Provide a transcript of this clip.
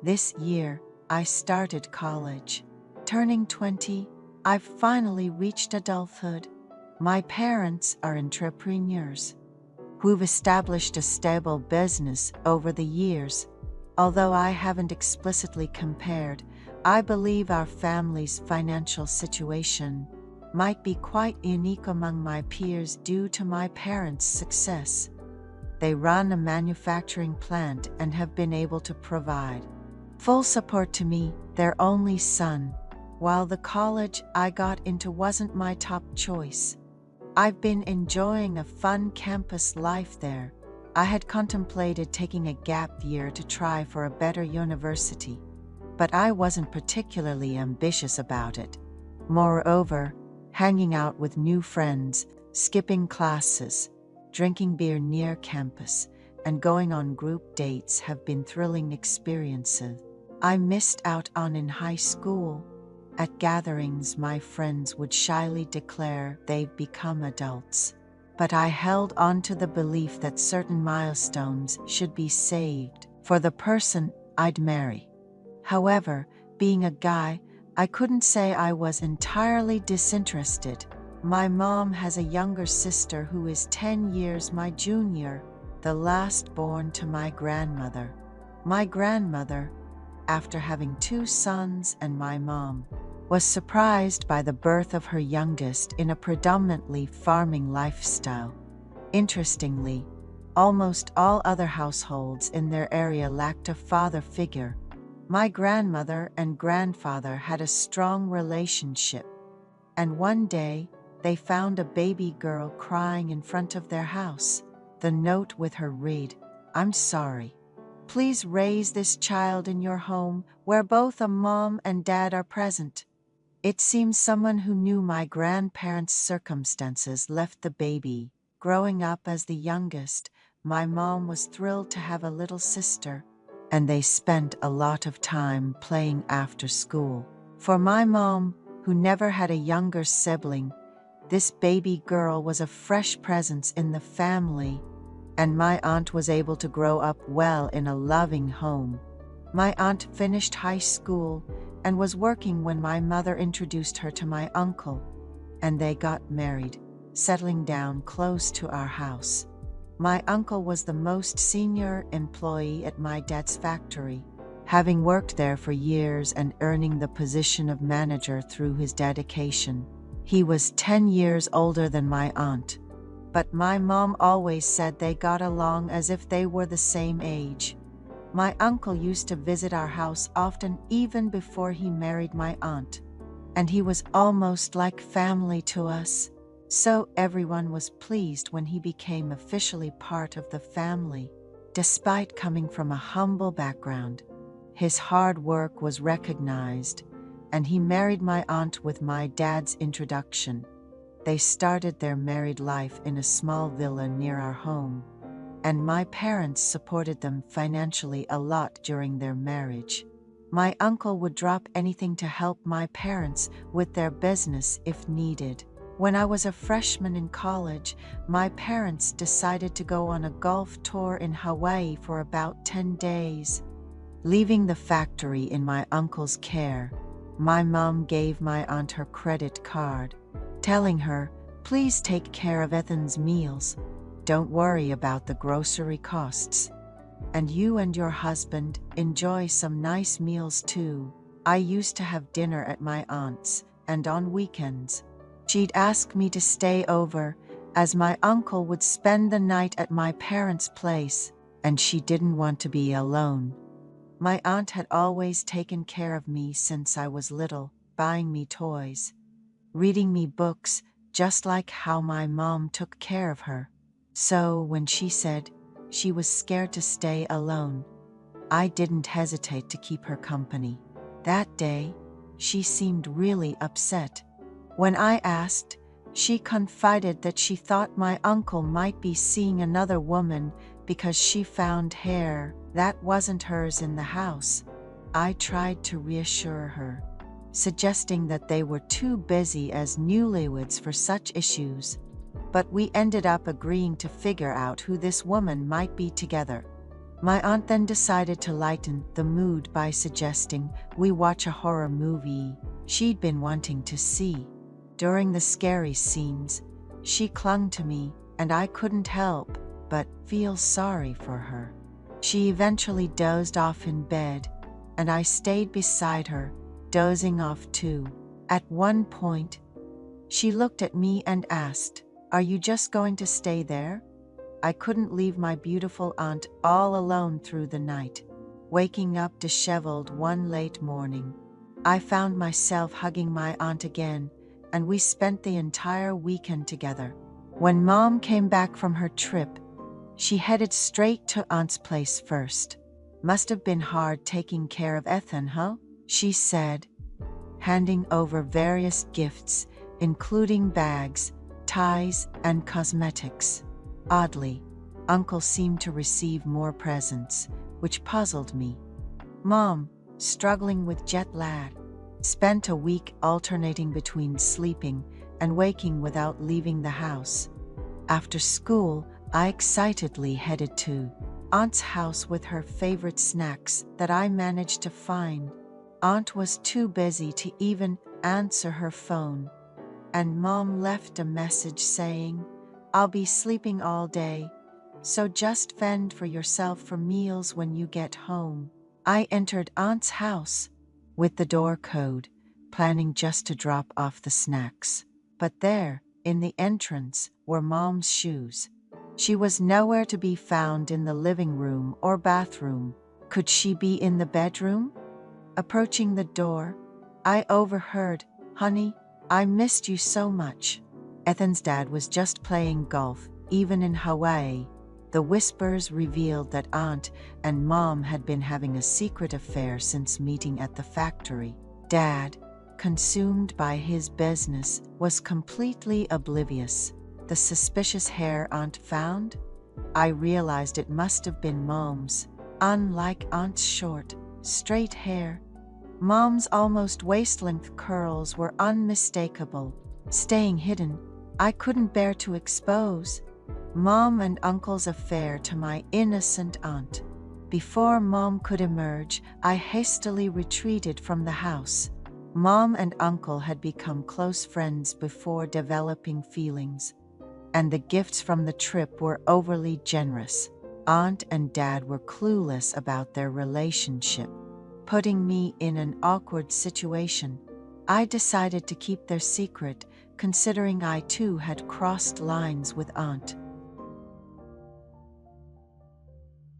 This year, I started college. Turning 20, I've finally reached adulthood. My parents are entrepreneurs who've established a stable business over the years. Although I haven't explicitly compared, I believe our family's financial situation might be quite unique among my peers due to my parents' success. They run a manufacturing plant and have been able to provide full support to me, their only son, while the college I got into wasn't my top choice. I've been enjoying a fun campus life there. I had contemplated taking a gap year to try for a better university, but I wasn't particularly ambitious about it. Moreover, hanging out with new friends, skipping classes, drinking beer near campus, and going on group dates have been thrilling experiences I missed out on in high school. At gatherings, my friends would shyly declare they've become adults, but I held on to the belief that certain milestones should be saved for the person I'd marry. However, being a guy, I couldn't say I was entirely disinterested. My mom has a younger sister who is 10 years my junior, the last born to my grandmother. My grandmother, after having 2 sons and my mom, was surprised by the birth of her youngest in a predominantly farming lifestyle. Interestingly, almost all other households in their area lacked a father figure. My grandmother and grandfather had a strong relationship, and one day they found a baby girl crying in front of their house. The note with her read, "I'm sorry. Please raise this child in your home where both a mom and dad are present." It seems someone who knew my grandparents' circumstances left the baby. Growing up as the youngest, my mom was thrilled to have a little sister, and they spent a lot of time playing after school. For my mom, who never had a younger sibling, this baby girl was a fresh presence in the family, and my aunt was able to grow up well in a loving home. My aunt finished high school and was working when my mother introduced her to my uncle, and they got married, settling down close to our house. My uncle was the most senior employee at my dad's factory, having worked there for years and earning the position of manager through his dedication. He was 10 years older than my aunt, but my mom always said they got along as if they were the same age. My uncle used to visit our house often, even before he married my aunt, and he was almost like family to us. So everyone was pleased when he became officially part of the family. Despite coming from a humble background, his hard work was recognized, and he married my aunt with my dad's introduction. They started their married life in a small villa near our home, and my parents supported them financially a lot during their marriage. My uncle would drop anything to help my parents with their business if needed. When I was a freshman in college, my parents decided to go on a golf tour in Hawaii for about 10 days. Leaving the factory in my uncle's care, my mom gave my aunt her credit card, telling her, "Please take care of Ethan's meals. Don't worry about the grocery costs. And you and your husband enjoy some nice meals too." I used to have dinner at my aunt's, and on weekends, she'd ask me to stay over, as my uncle would spend the night at my parents' place, and she didn't want to be alone. My aunt had always taken care of me since I was little, buying me toys, reading me books, just like how my mom took care of her. So when she said she was scared to stay alone, I didn't hesitate to keep her company. That day, she seemed really upset. When I asked, she confided that she thought my uncle might be seeing another woman because she found hair that wasn't hers in the house. I tried to reassure her, suggesting that they were too busy as newlyweds for such issues, but we ended up agreeing to figure out who this woman might be together. My aunt then decided to lighten the mood by suggesting we watch a horror movie she'd been wanting to see. During the scary scenes, she clung to me, and I couldn't help but feel sorry for her. She eventually dozed off in bed, and I stayed beside her, dozing off too. At one point, she looked at me and asked, "Are you just going to stay there?" I couldn't leave my beautiful aunt all alone through the night. Waking up disheveled one late morning, I found myself hugging my aunt again, and we spent the entire weekend together. When Mom came back from her trip, she headed straight to Aunt's place first. "Must have been hard taking care of Ethan, huh?" she said, handing over various gifts, including bags, ties, and cosmetics. Oddly, Uncle seemed to receive more presents, which puzzled me. Mom, struggling with jet lag, spent a week alternating between sleeping and waking without leaving the house. After school, I excitedly headed to Aunt's house with her favorite snacks that I managed to find. Aunt was too busy to even answer her phone, and Mom left a message saying, "I'll be sleeping all day, so just fend for yourself for meals when you get home." I entered Aunt's house with the door code, planning just to drop off the snacks. But there, in the entrance, were Mom's shoes. She was nowhere to be found in the living room or bathroom. Could she be in the bedroom? Approaching the door, I overheard, "Honey, I missed you so much." Ethan's dad was just playing golf, even in Hawaii. The whispers revealed that Aunt and Mom had been having a secret affair since meeting at the factory. Dad, consumed by his business, was completely oblivious. The suspicious hair Aunt found? I realized it must have been Mom's. Unlike Aunt's short, straight hair, Mom's almost waist-length curls were unmistakable. Staying hidden, I couldn't bear to expose Mom and Uncle's affair to my innocent aunt. Before Mom could emerge, I hastily retreated from the house. Mom and Uncle had become close friends before developing feelings, and the gifts from the trip were overly generous. Aunt and Dad were clueless about their relationship, putting me in an awkward situation. I decided to keep their secret, considering I too had crossed lines with Aunt.